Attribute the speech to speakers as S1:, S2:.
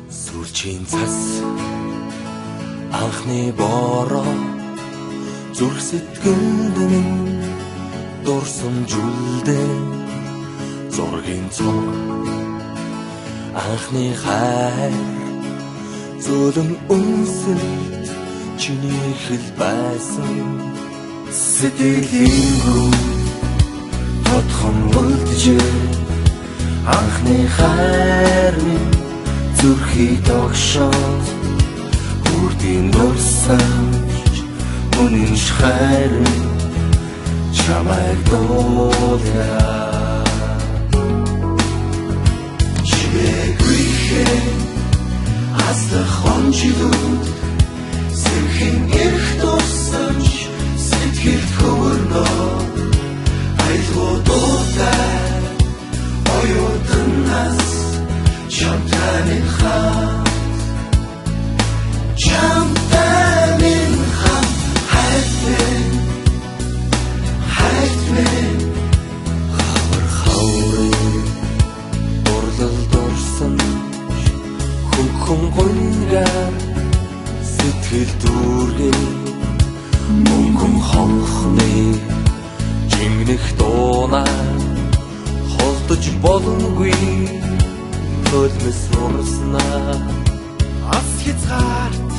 S1: Сүлжийн цас анхны бороо зүрх сэтгэлд минь дурсамжуулдэ зургийн цог анхны хайр зөөлөн үнсэлт чиний хэл байсан сэтгэлийн рүү тодхон үлджээ анхны хайр минь зүрхий тогшоод хүртийн дурсамж үнэнш хайр чамайг дуулаа чимээгүй хастах хонжилууд сэрхэн эрх дурсамж сэтгэлд хөвөрнөө айлгуудтай оюутнаас Chamtan in Kham Haytmen Khawar khawre Dorlal dorsan Khum gungar Сэтгэл дүүргээ Мөнгөн хонхны Жингнэх дуунаа Холдож боломгүй Хөлмөс урснаа Ас хязгаарт